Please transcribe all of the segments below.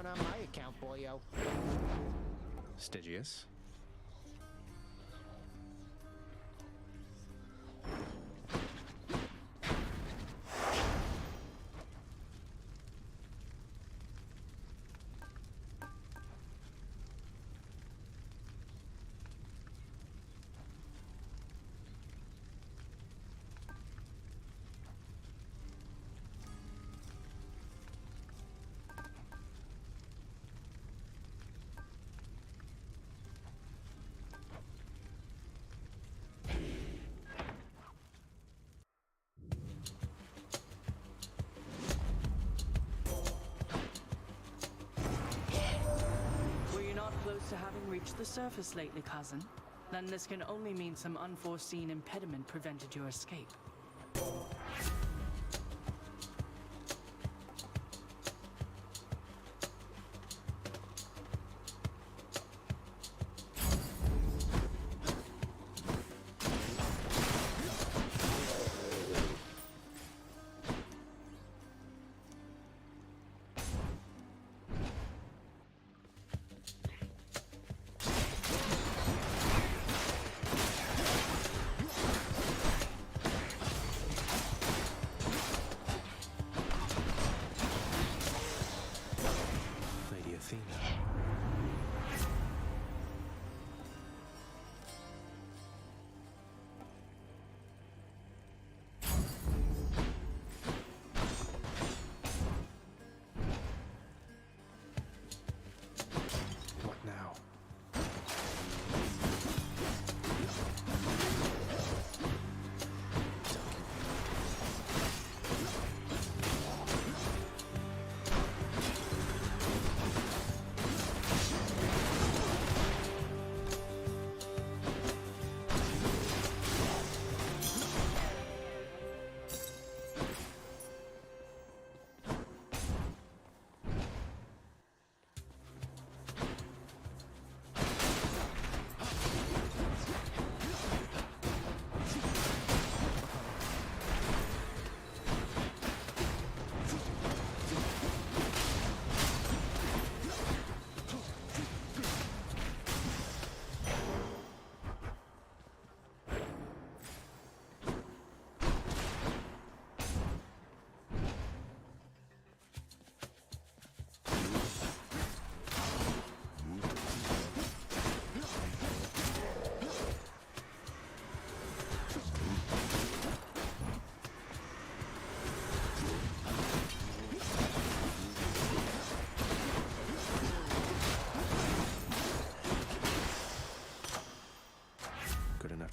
none on my account, boyo. Stygius? Close to having reached the surface lately, cousin? Then this can only mean some unforeseen impediment prevented your escape.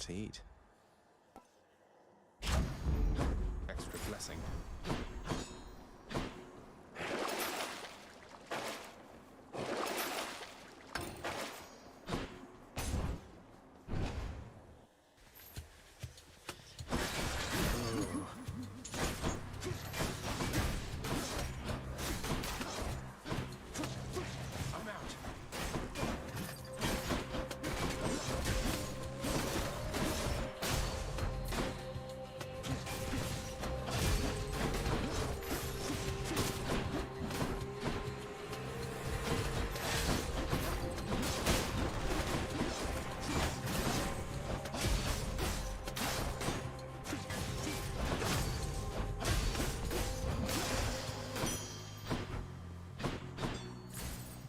To eat. Extra blessing.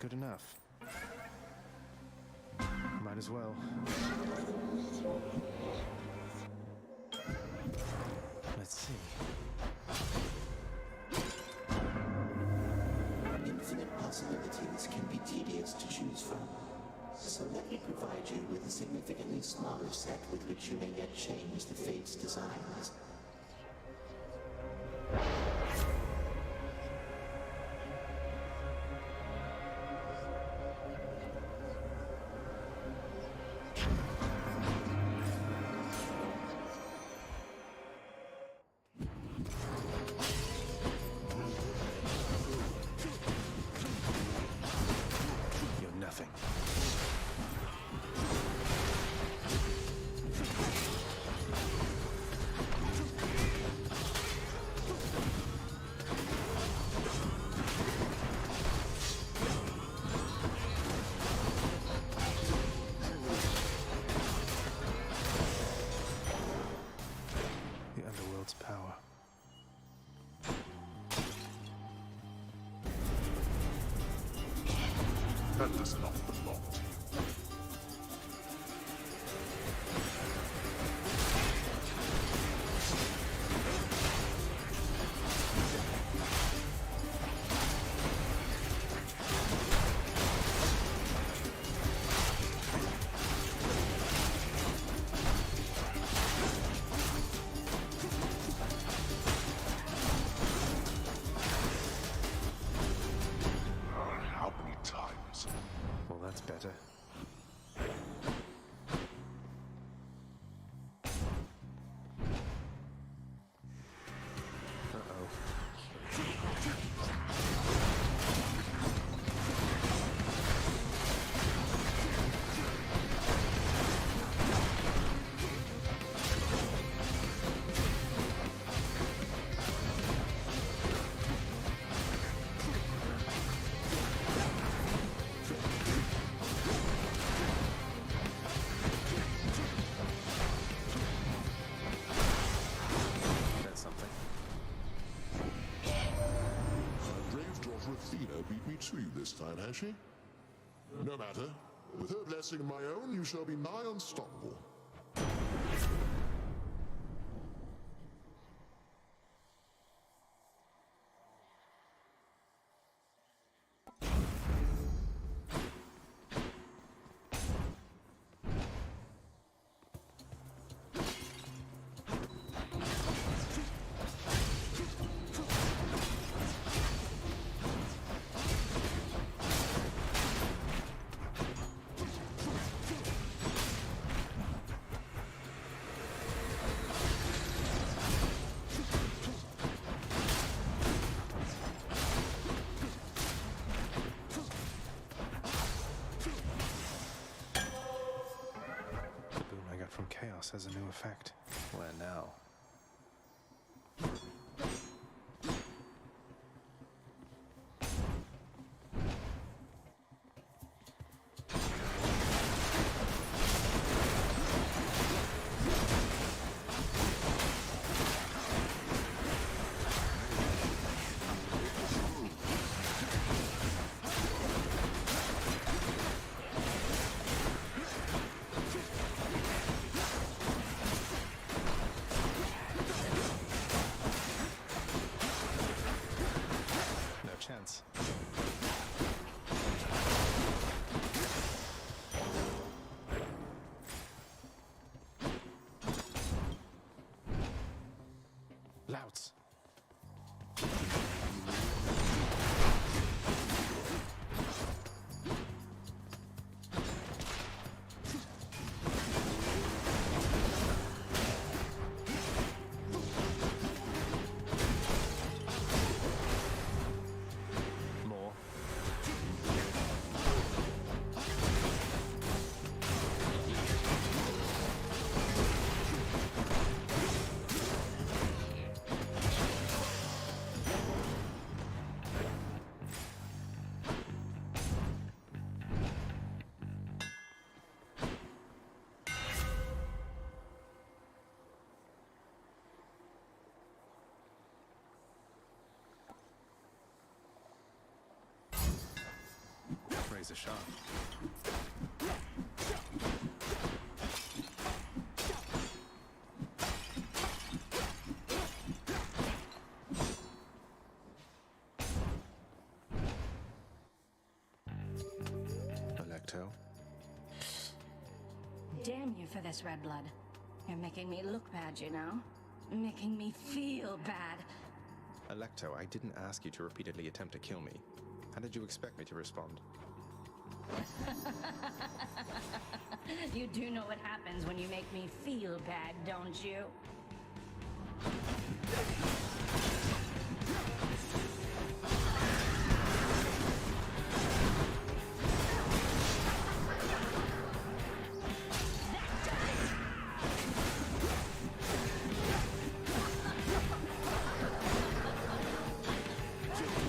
Good enough. Might as well. Let's see. Infinite possibilities can be tedious to choose from. So let me provide you with a significantly smaller set with which you may yet change the fate's designs. That does not belong to you. How many times? Well, that's better. Uh-oh. That's something. My brave daughter Athena beat me to you this time, has she? No matter. With her blessing and my own, you shall be nigh unstoppable. The boon I got from Chaos has a new effect. Where now? No chance. Louts. More. Razor sharp. Electo. Damn you for this, Red Blood. You're making me look bad, you know? Making me feel bad. Electo, I didn't ask you to repeatedly attempt to kill me. How did you expect me to respond? You do know what happens when you make me feel bad, don't you?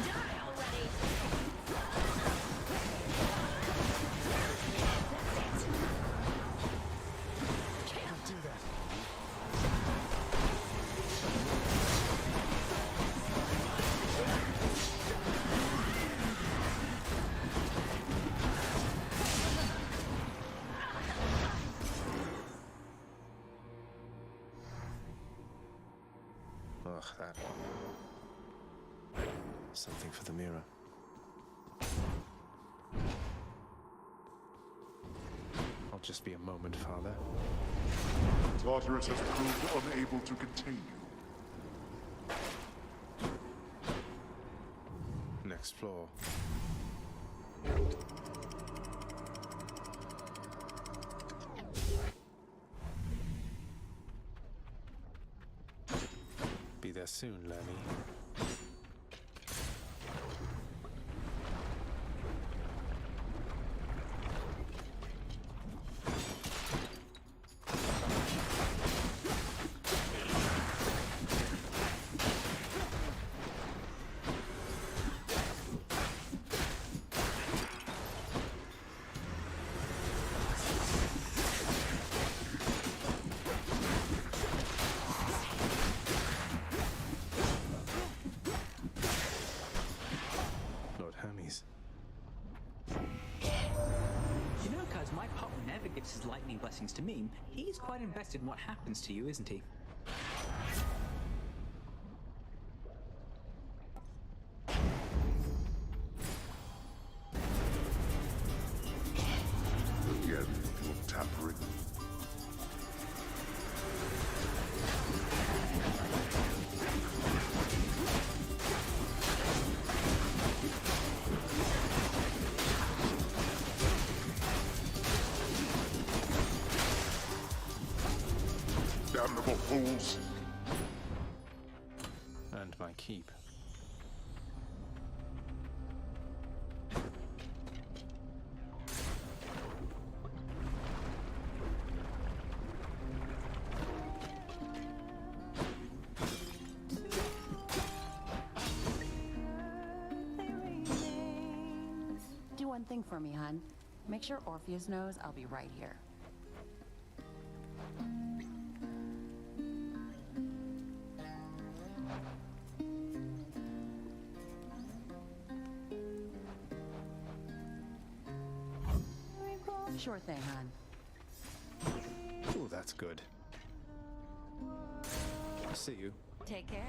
Die already! Can't do that. Ugh, that one. Something for the mirror. I'll just be a moment, Father. Tartarus has proved unable to contain you. Next floor. Be there soon, Lemmy. My partner never gives his lightning blessings to me. He's quite invested in what happens to you, isn't he? Again, your tampering. Damnable fools! And my keep. Do one thing for me, hon. Make sure Orpheus knows I'll be right here. Sure thing, hon. Oh, that's good. See you. Take care.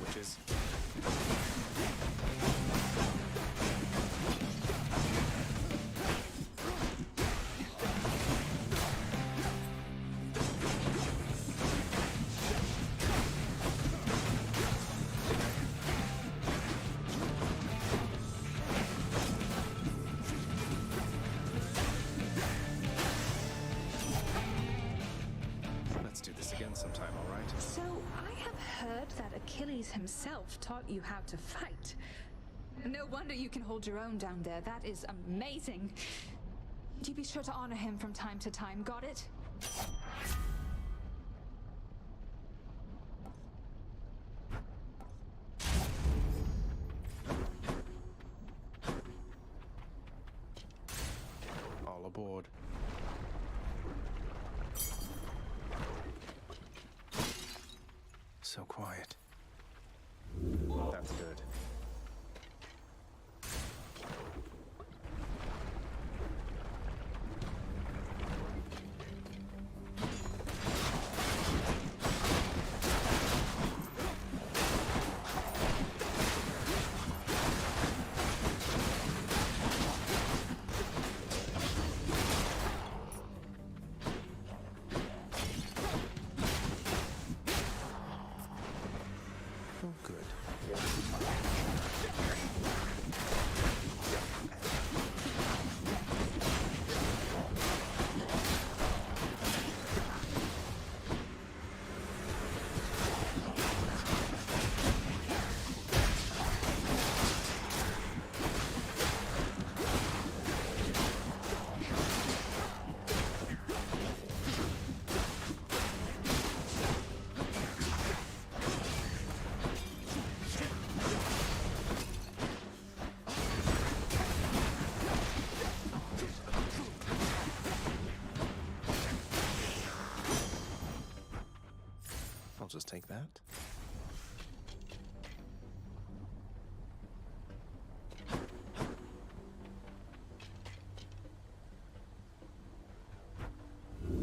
Witches. Let's do this again sometime, all right? So, I have heard that Achilles himself taught you how to fight. No wonder you can hold your own down there. That is amazing. Do be sure to honor him from time to time, got it? All aboard. So quiet. That's good. just take that.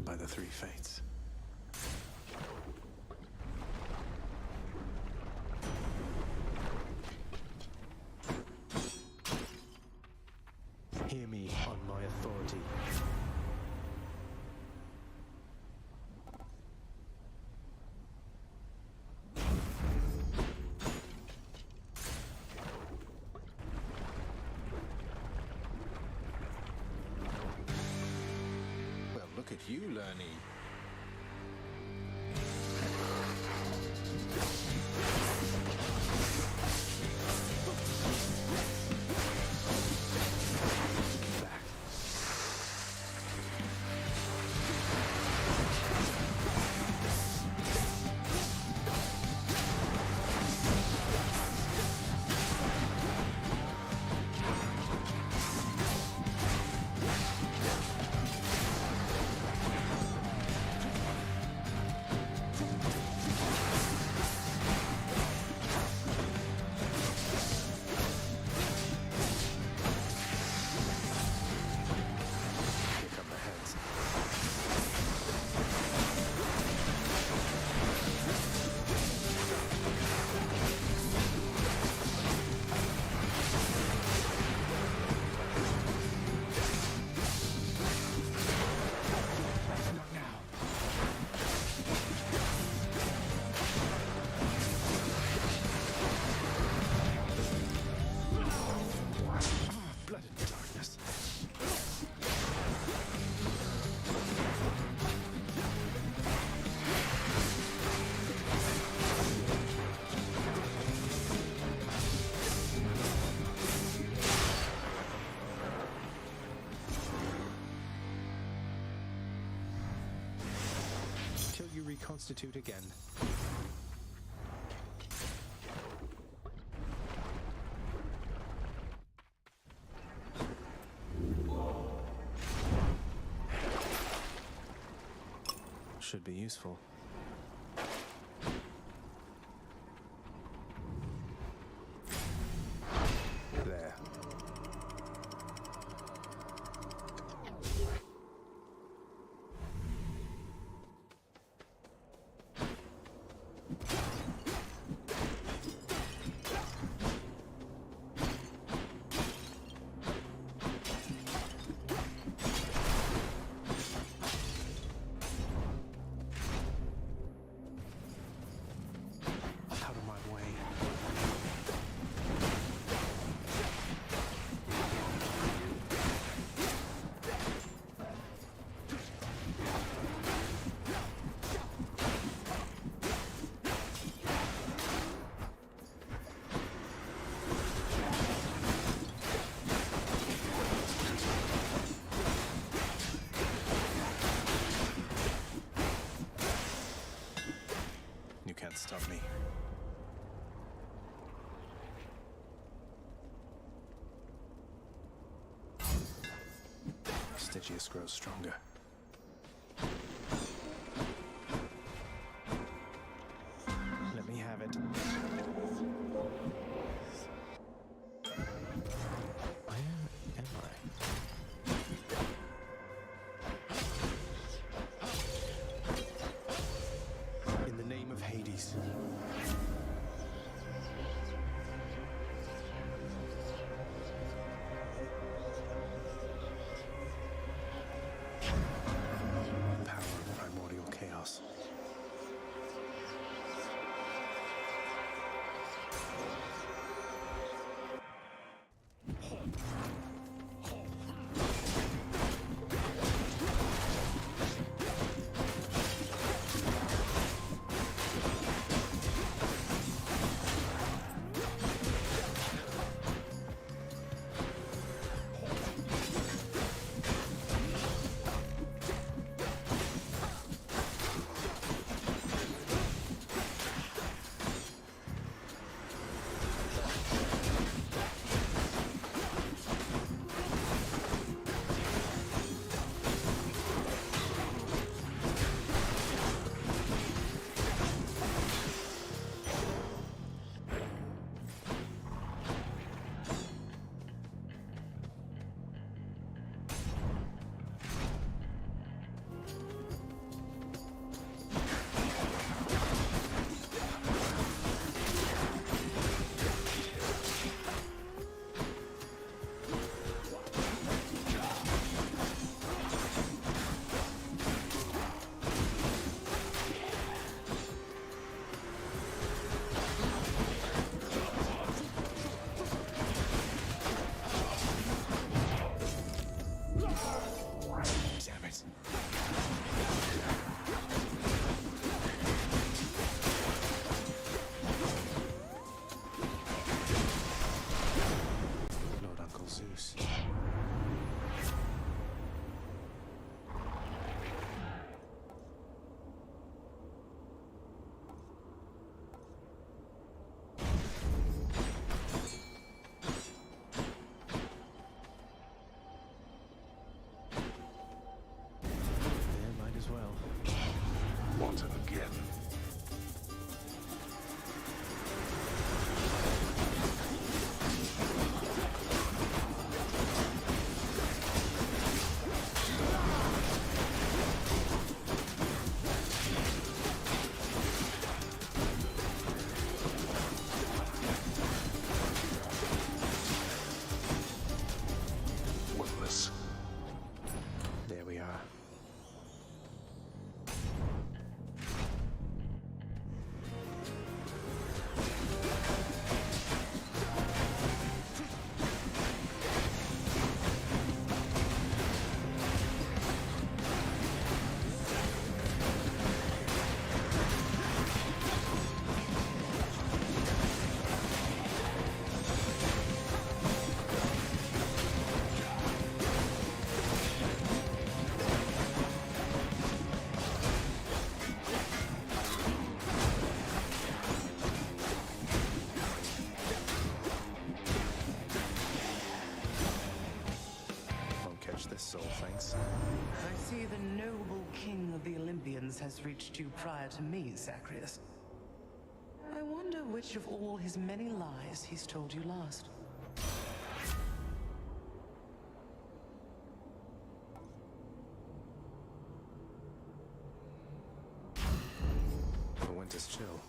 By the three fates. Hear me on my authority. Well, look at you, Lernie. Back. Here come the heads. Not now. Blood and darkness. Till you reconstitute again. Should be useful. There. Out of my way. You can't stop me. Stygius grows stronger. Let me have it. Where am I? In the name of Hades. right. Lord Uncle Zeus. Yeah, might as well. What again? Worthless. There we are. Won't catch this soul, thanks. I see the noble king of the Olympians has reached you prior to me, Zacharias. I wonder which of all his many lies he's told you last. The winter's chill.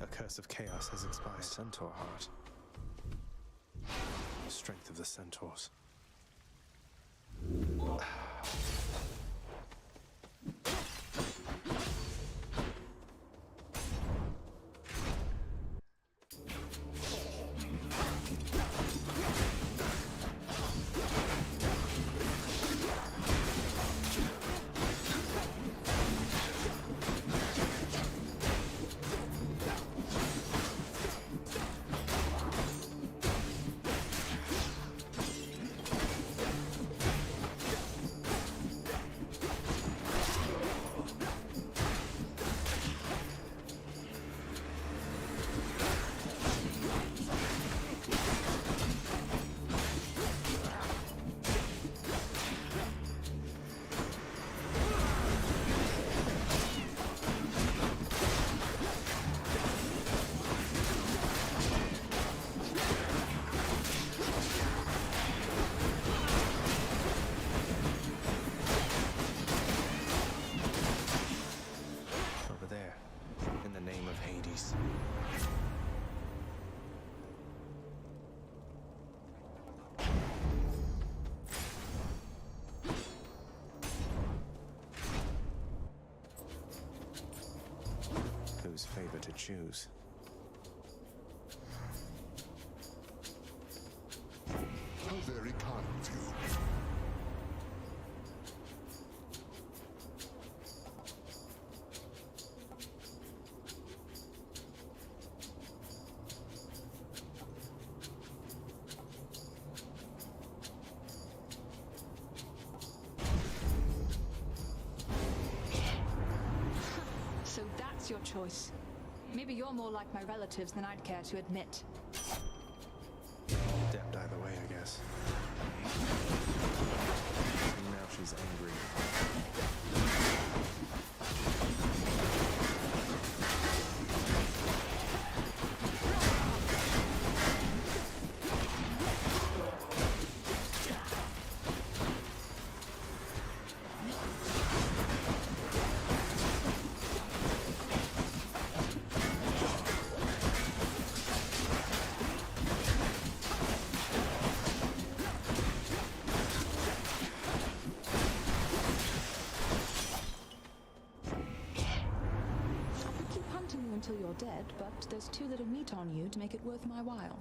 A curse of chaos has expired. Centaur heart. Strength of the centaurs. Over there, in the name of Hades. Whose favor to choose? How very kind of you. So that's your choice. Maybe you're more like my relatives than I'd care to admit. Debt either way, I guess. Now she's angry. Until you're dead, but there's too little meat on you to make it worth my while.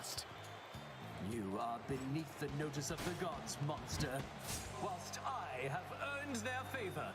dust. You are beneath the notice of the gods, monster, whilst I have earned their favor.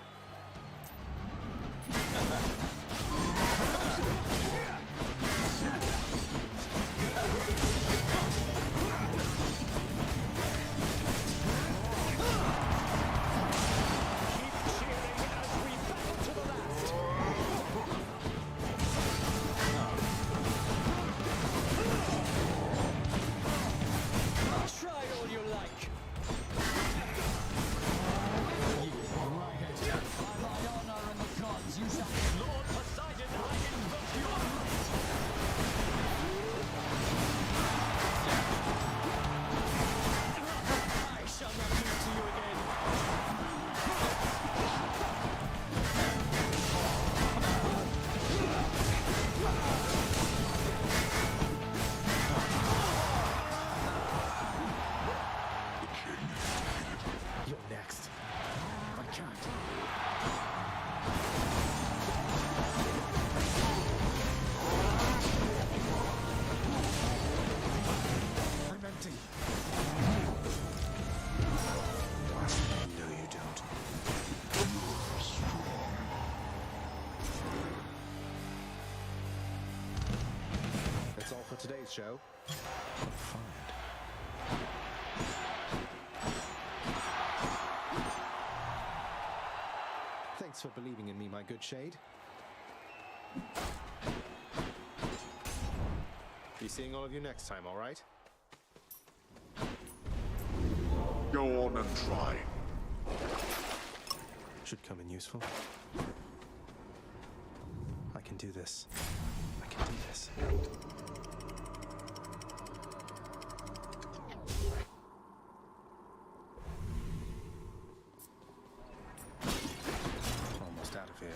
Today's show. Thanks for believing in me, my good shade. Be seeing all of you next time, all right? Go on and try. Should come in useful. I can do this. I can do this. Almost out of here.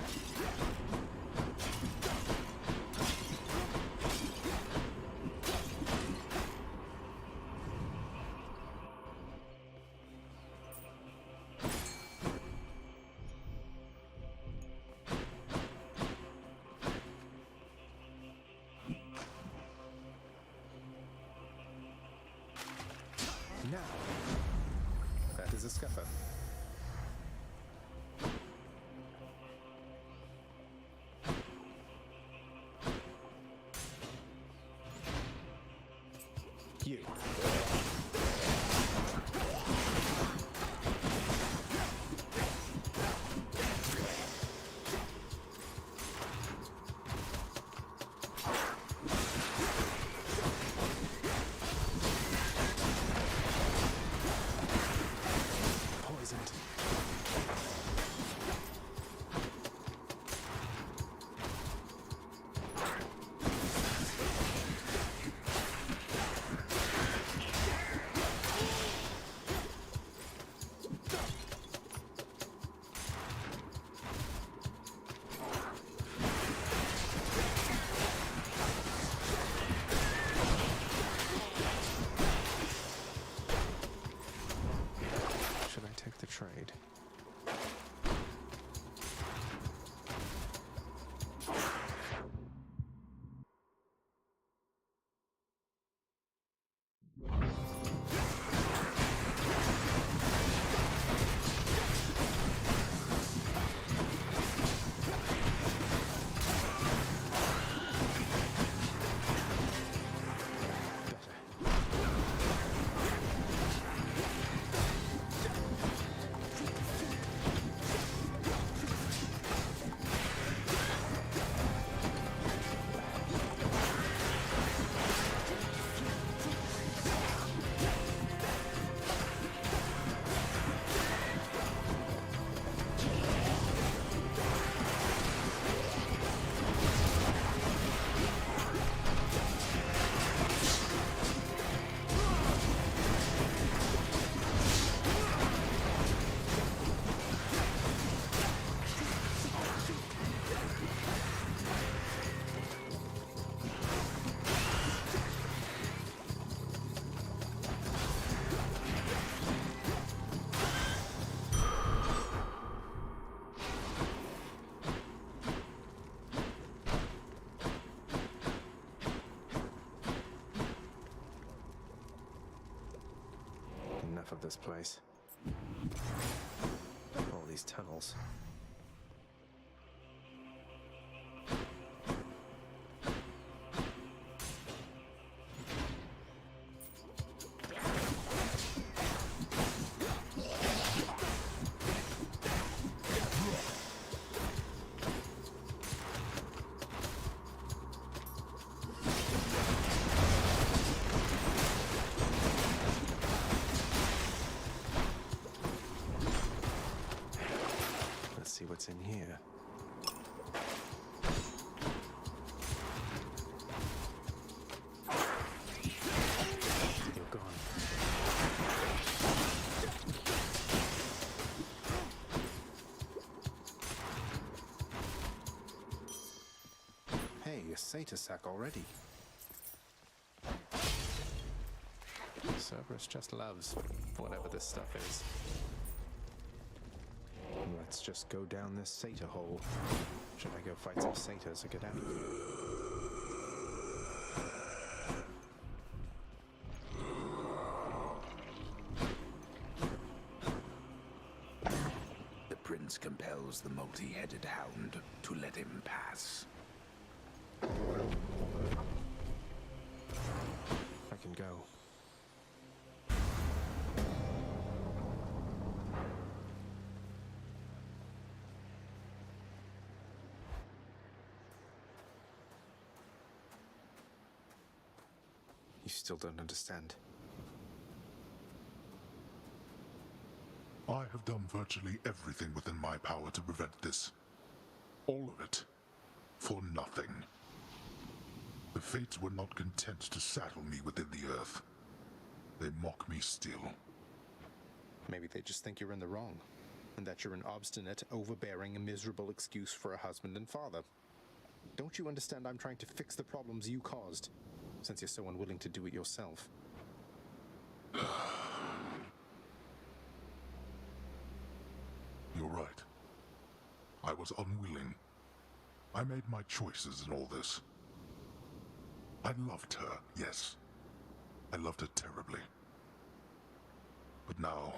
Now, that is a scuffer. You. this place. All these tunnels. See what's in here. You're gone. Hey, a Satyr sack already. Cerberus just loves whatever this stuff is. Let's just go down this satyr hole. Should I go fight some satyrs or get out of here? The prince compels the multi-headed hound to let him pass. I can go. You still don't understand. I have done virtually everything within my power to prevent this. All of it. For nothing. The Fates were not content to saddle me within the earth. They mock me still. Maybe they just think you're in the wrong, and that you're an obstinate, overbearing, and miserable excuse for a husband and father. Don't you understand I'm trying to fix the problems you caused, since you're so unwilling to do it yourself? You're right. I was unwilling. I made my choices in all this. I loved her, yes. I loved her terribly. But now,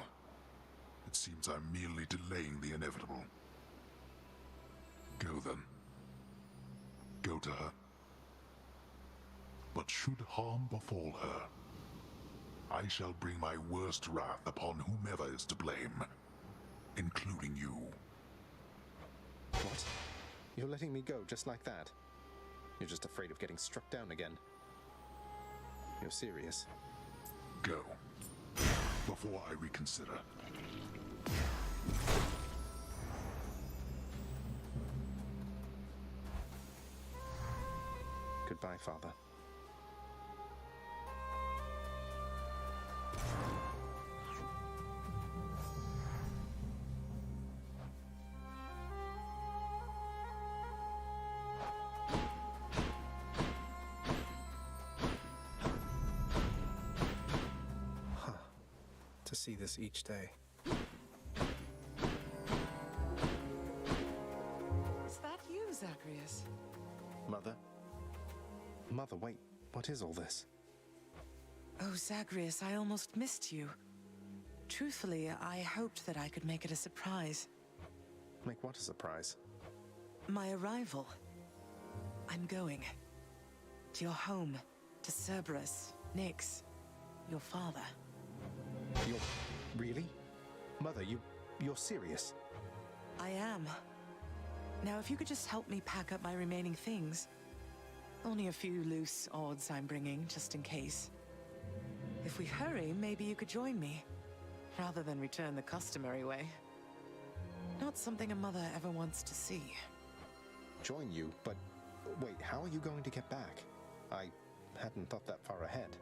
it seems I'm merely delaying the inevitable. Go then. Go to her. But should harm befall her, I shall bring my worst wrath upon whomever is to blame, including you. What? You're letting me go just like that? You're just afraid of getting struck down again. You're serious? Go. Before I reconsider. Goodbye, Father. To see this each day. Is that you, Zacharias? Mother? Mother, wait. What is all this? Oh, Zacharias, I almost missed you. Truthfully, I hoped that I could make it a surprise. Make what a surprise? My arrival. I'm going. To your home. To Cerberus. Nyx. Your father. You're... really? Mother, you're serious? I am. Now, if you could just help me pack up my remaining things. Only a few loose odds I'm bringing, just in case. If we hurry, maybe you could join me, rather than return the customary way. Not something a mother ever wants to see. Join you? But wait, how are you going to get back? I hadn't thought that far ahead.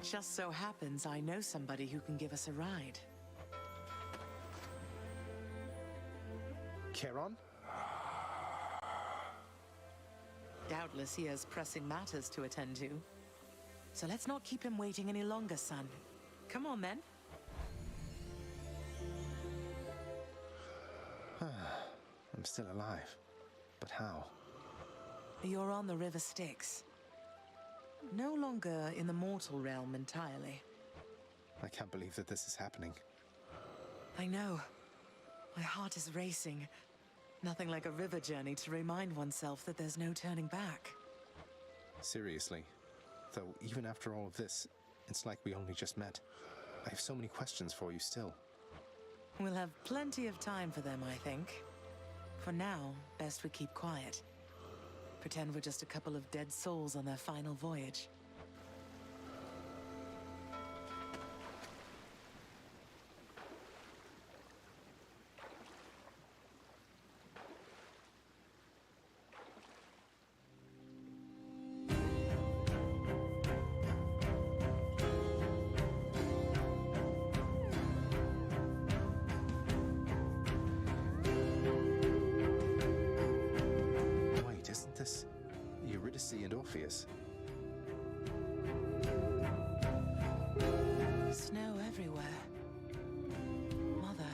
Just so happens I know somebody who can give us a ride. Charon? Doubtless he has pressing matters to attend to. So let's not keep him waiting any longer, son. Come on, then. I'm still alive. But how? You're on the River Styx. No longer in the mortal realm entirely. I can't believe that this is happening. I know. My heart is racing. Nothing like a river journey to remind oneself that there's no turning back. Seriously. Though, even after all of this, it's like we only just met. I have so many questions for you still. We'll have plenty of time for them, I think. For now, best we keep quiet. Pretend we're just a couple of dead souls on their final voyage. Wait, isn't this Eurydice and Orpheus? Snow everywhere. Mother.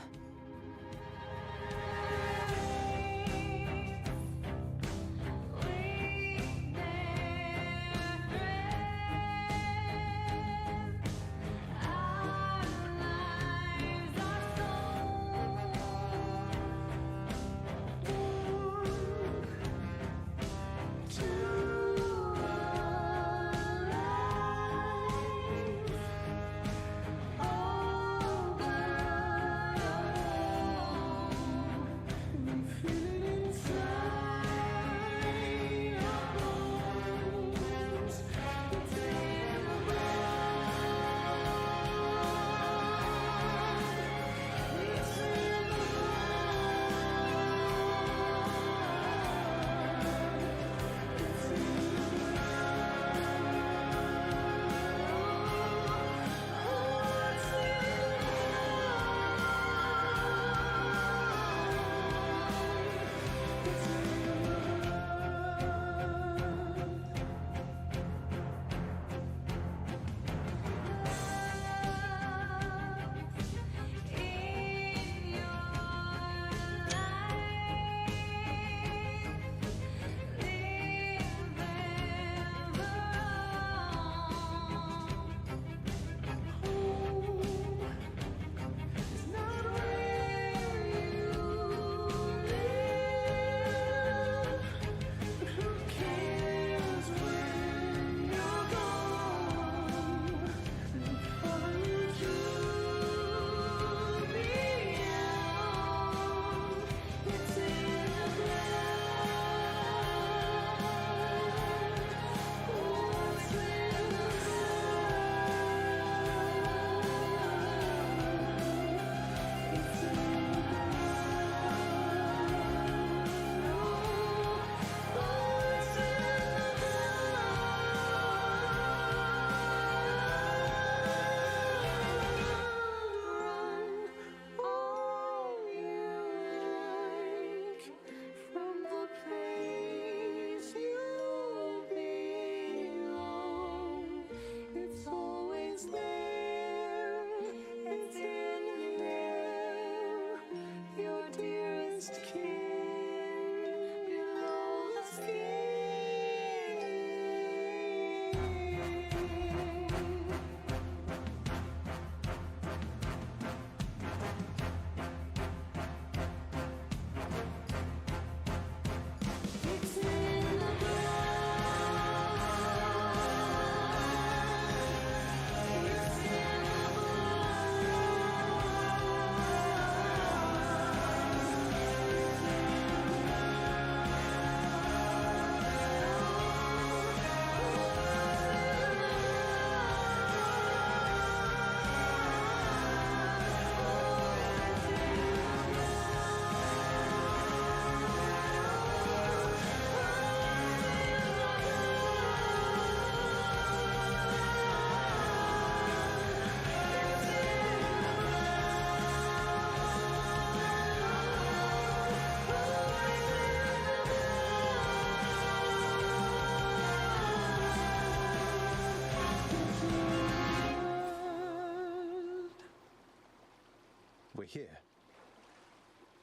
We're here.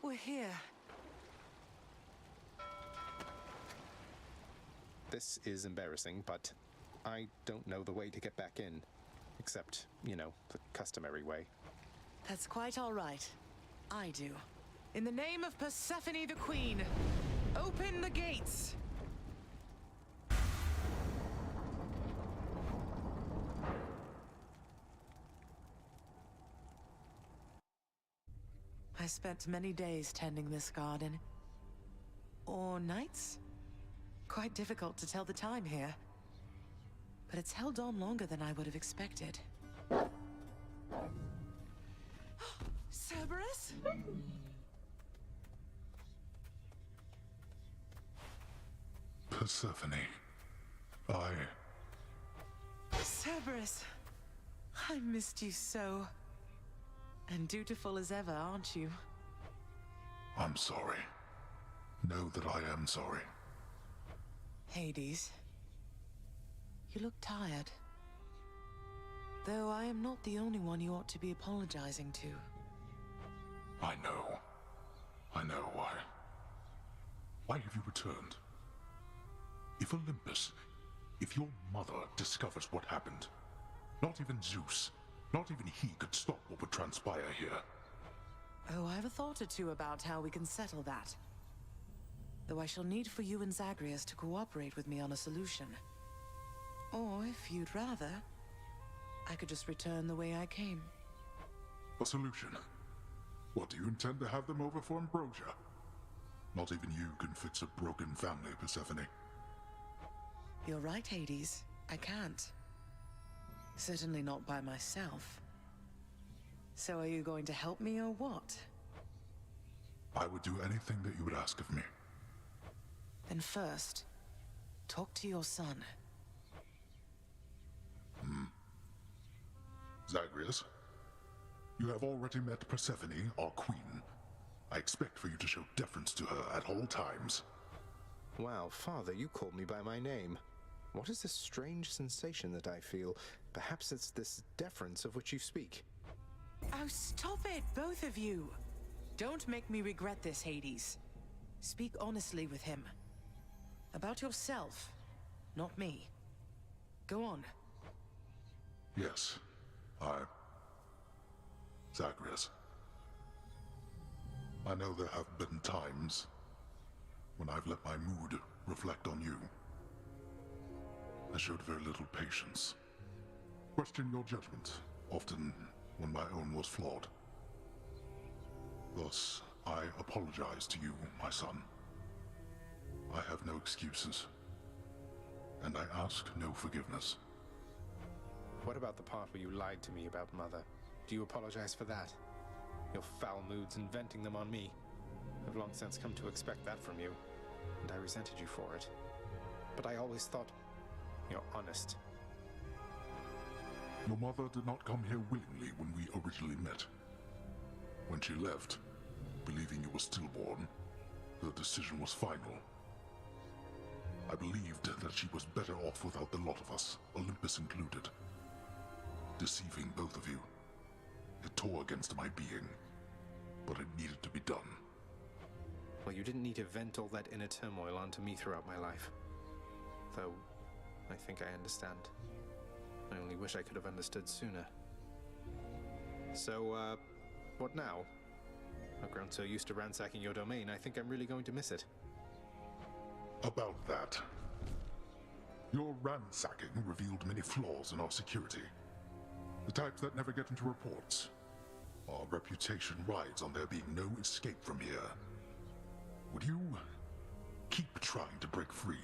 We're here. This is embarrassing, but I don't know the way to get back in. Except, you know, the customary way. That's quite all right. I do. In the name of Persephone the Queen, open the gates! I spent many days tending this garden. Or nights? Quite difficult to tell the time here. But it's held on longer than I would have expected. Cerberus? Persephone, Cerberus, I missed you so. And dutiful as ever, aren't you? I'm sorry. Know that I am sorry. Hades, you look tired. Though I am not the only one you ought to be apologizing to. I know. I know why. Why have you returned? If Olympus, if your mother discovers what happened, not even Zeus, not even he could stop what would transpire here. Oh, I have a thought or two about how we can settle that. Though I shall need for you and Zagreus to cooperate with me on a solution. Or, if you'd rather, I could just return the way I came. A solution? What, do you intend to have them over for ambrosia? Not even you can fix a broken family, Persephone. You're right, Hades. I can't. Certainly not by myself. So are you going to help me or what? I would do anything that you would ask of me. Then first, talk to your son. Zagreus, you have already met Persephone, our queen. I expect for you to show deference to her at all times. Wow, Father, you called me by my name. What is this strange sensation that I feel? Perhaps it's this deference of which you speak. Oh, stop it, both of you! Don't make me regret this, Hades. Speak honestly with him. About yourself, not me. Go on. Yes, Zagreus. I know there have been times when I've let my mood reflect on you. I showed very little patience. Questioned your judgment, often when my own was flawed. Thus, I apologize to you, my son. I have no excuses, and I ask no forgiveness. What about the part where you lied to me about Mother? Do you apologize for that? Your foul moods and venting them on me. I've long since come to expect that from you, and I resented you for it. But I always thought you're honest. Your mother did not come here willingly when we originally met. When she left, believing you were stillborn, her decision was final. I believed that she was better off without the lot of us, Olympus included. Deceiving both of you. It tore against my being, but it needed to be done. Well, you didn't need to vent all that inner turmoil onto me throughout my life. Though, I think I understand. I only wish I could have understood sooner. So, what now? I've grown so used to ransacking your domain, I think I'm really going to miss it. About that. Your ransacking revealed many flaws in our security. The types that never get into reports. Our reputation rides on there being no escape from here. Would you keep trying to break free?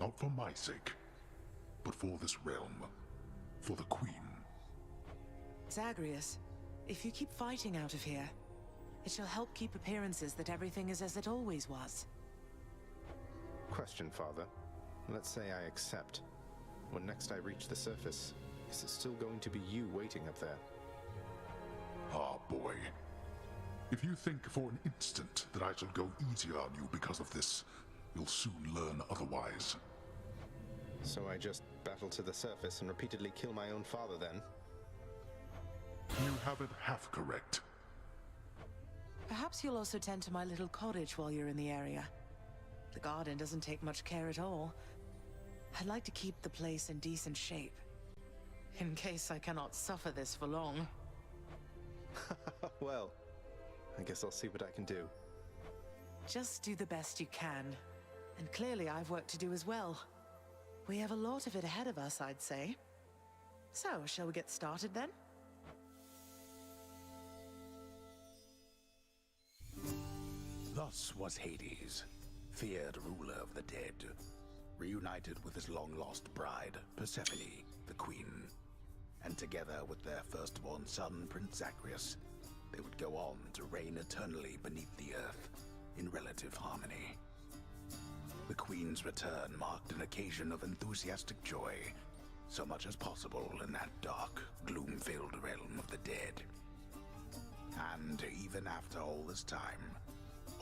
Not for my sake, but for this realm. For the Queen. Zagreus, if you keep fighting out of here, it shall help keep appearances that everything is as it always was. Question, Father. Let's say I accept. When next I reach the surface, is it still going to be you waiting up there? Ah, boy. If you think for an instant that I shall go easier on you because of this, you'll soon learn otherwise. So I just battle to the surface and repeatedly kill my own father then? You have it half correct. Perhaps you'll also tend to my little cottage while you're in the area. The garden doesn't take much care at all. I'd like to keep the place in decent shape. in case I cannot suffer this for long. Well, I guess I'll see what I can do. Just do the best you can. And clearly I've work to do as well. We have a lot of it ahead of us, I'd say. So, shall we get started then? Thus was Hades, feared ruler of the dead, reunited with his long-lost bride, Persephone, the queen. And together with their firstborn son, Prince Zagreus, they would go on to reign eternally beneath the earth, in relative harmony. The queen's return marked an occasion of enthusiastic joy, so much as possible in that dark, gloom-filled realm of the dead. And even after all this time,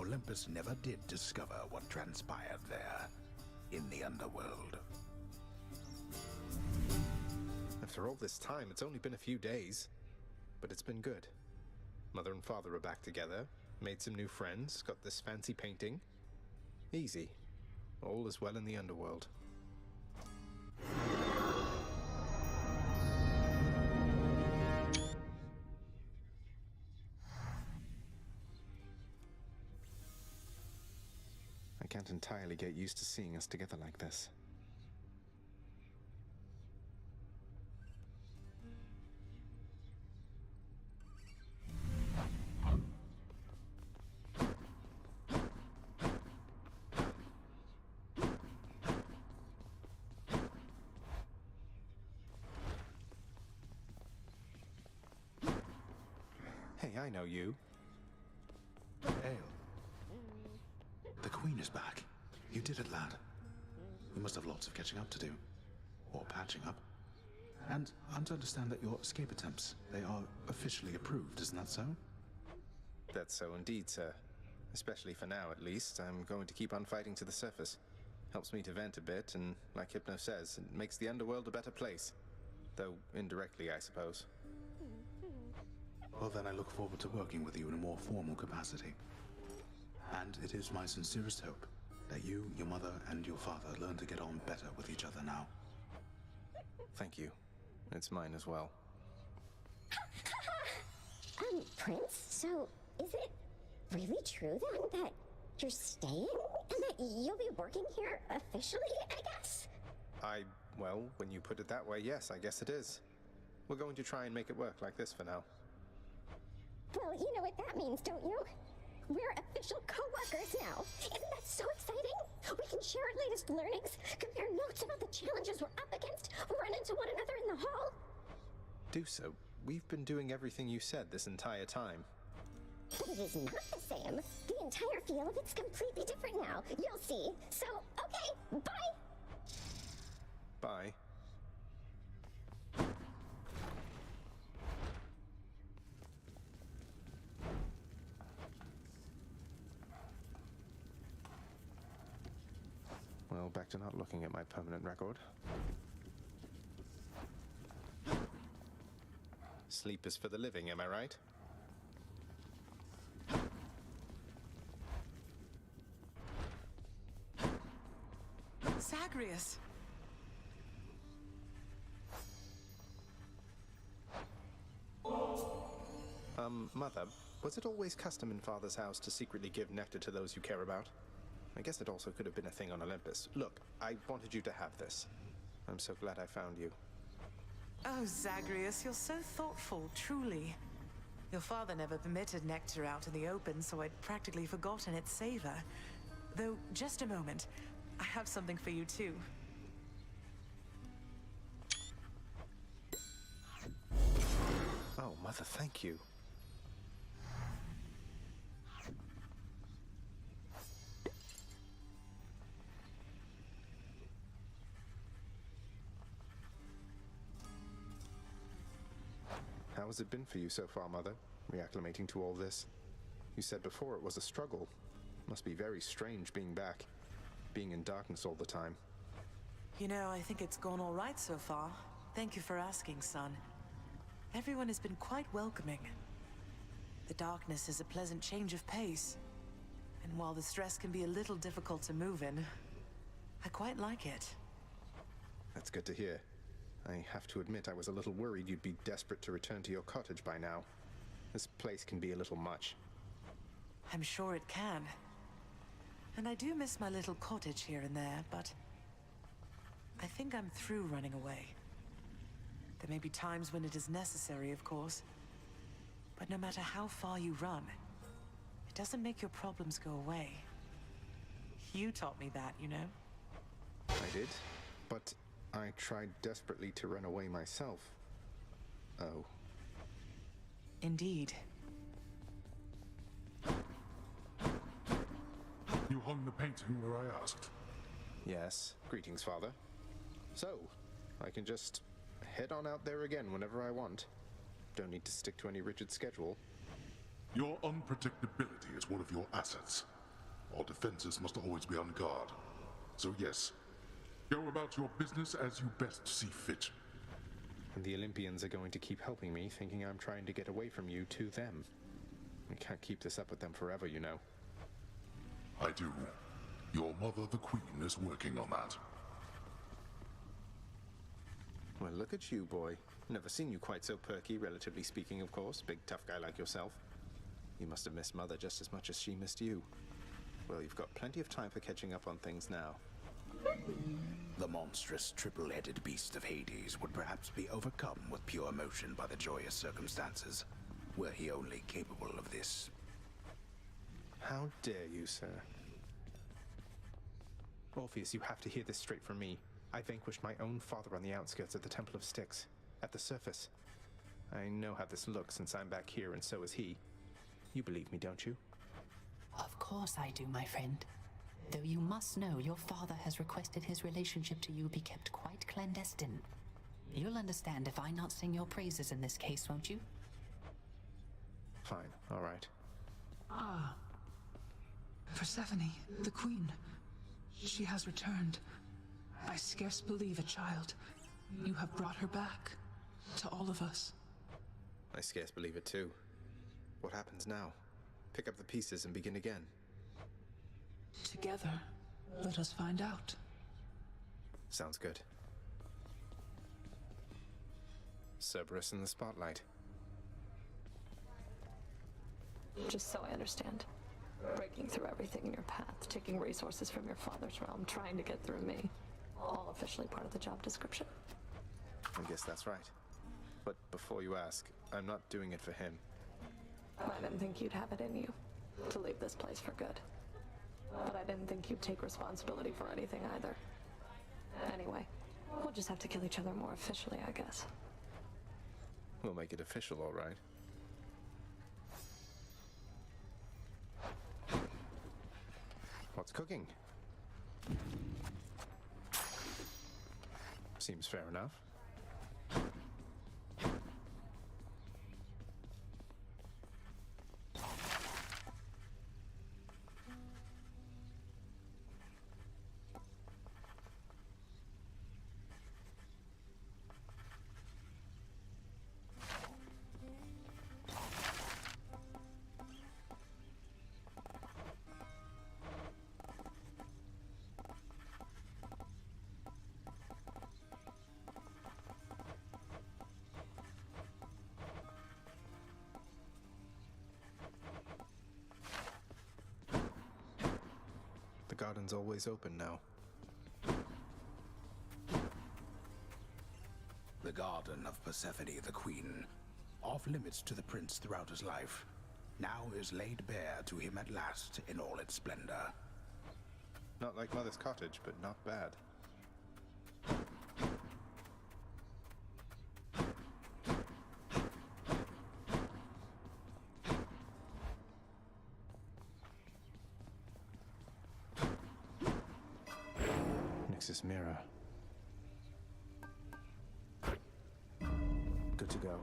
Olympus never did discover what transpired there, in the underworld. After all this time, it's only been a few days. But it's been good. Mother and father are back together, made some new friends, got this fancy painting. Easy. All is well in the underworld. I can't entirely get used to seeing us together like this. Hey, I know you. Ale. The Queen is back. You did it, lad. You must have lots of catching up to do. Or patching up. And I'm to understand that your escape attempts, they are officially approved, isn't that so? That's so indeed, sir. Especially for now, at least. I'm going to keep on fighting to the surface. Helps me to vent a bit, and like Hypno says, it makes the underworld a better place. Though indirectly, I suppose. Well, then I look forward to working with you in a more formal capacity. And it is my sincerest hope that you, your mother, and your father learn to get on better with each other now. Thank you. It's mine as well. Prince, so is it really true then that you're staying? And that you'll be working here officially, I guess? Well, when you put it that way, yes, I guess it is. We're going to try and make it work like this for now. Well, you know what that means, don't you? We're official co-workers now. Isn't that so exciting? We can share our latest learnings, compare notes about the challenges we're up against, run into one another in the hall. Do so. We've been doing everything you said this entire time. But it is not the same. The entire feel of it's completely different now. You'll see. So, okay, bye! Bye. Well, back to not looking at my permanent record. Sleep is for the living, am I right? Zagreus! Mother, was it always custom in Father's house to secretly give nectar to those you care about? I guess it also could have been a thing on Olympus. Look, I wanted you to have this. I'm so glad I found you. Oh, Zagreus, you're so thoughtful, truly. Your father never permitted nectar out in the open, so I'd practically forgotten its savor. Though, just a moment. I have something for you, too. Oh, Mother, thank you. How has it been for you so far, Mother? Reacclimating to all this? You said before it was a struggle. Must be very strange being back. Being in darkness all the time. You know, I think it's gone all right so far. Thank you for asking, son. Everyone has been quite welcoming. The darkness is a pleasant change of pace. And while the stress can be a little difficult to move in, I quite like it. That's good to hear. I have to admit I was a little worried you'd be desperate to return to your cottage by now. This place can be a little much. I'm sure it can. And I do miss my little cottage here and there, but I think I'm through running away. There may be times when it is necessary, of course. But no matter how far you run, it doesn't make your problems go away. You taught me that, you know? I did, but I tried desperately to run away myself. Oh. Indeed. You hung the painting where I asked. Yes. Greetings, Father. So, I can just head on out there again whenever I want. Don't need to stick to any rigid schedule. Your unpredictability is one of your assets. Our defenses must always be on guard. So yes, go about your business as you best see fit. And the Olympians are going to keep helping me, thinking I'm trying to get away from you to them. I can't keep this up with them forever, you know. I do. Your mother, the Queen, is working on that. Well, look at you, boy. Never seen you quite so perky, relatively speaking, of course. Big, tough guy like yourself. You must have missed Mother just as much as she missed you. Well, you've got plenty of time for catching up on things now. The monstrous triple-headed beast of Hades would perhaps be overcome with pure emotion by the joyous circumstances, were he only capable of this. How dare you, sir? Orpheus, you have to hear this straight from me. I vanquished my own father on the outskirts of the Temple of Styx, at the surface. I know how this looks since I'm back here, and so is he. You believe me, don't you? Of course I do, my friend. Though you must know your father has requested his relationship to you be kept quite clandestine. You'll understand if I not sing your praises in this case, won't you? Fine, all right. Ah. Persephone, the Queen. She has returned. I scarce believe it, child. You have brought her back. To all of us. I scarce believe it too. What happens now? Pick up the pieces and begin again. Together, let us find out. Sounds good. Cerberus in the spotlight. Just so I understand. Breaking through everything in your path, taking resources from your father's realm, trying to get through me. All officially part of the job description. I guess that's right. But before you ask, I'm not doing it for him. I didn't think you'd have it in you to leave this place for good. But I didn't think you'd take responsibility for anything either. Anyway, we'll just have to kill each other more officially, I guess. We'll make it official, all right. What's cooking? Seems fair enough. The garden's always open now. The garden of Persephone the Queen, off limits to the prince throughout his life, now is laid bare to him at last in all its splendor. Not like Mother's cottage, but not bad. Nix's mirror. Good to go.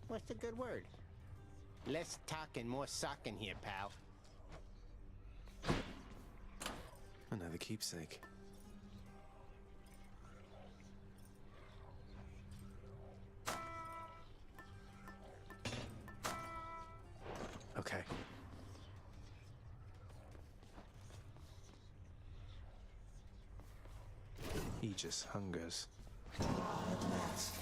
What's the good word? Less talking, more socking here, pal. Another keepsake. Okay. Regis hungers. At last,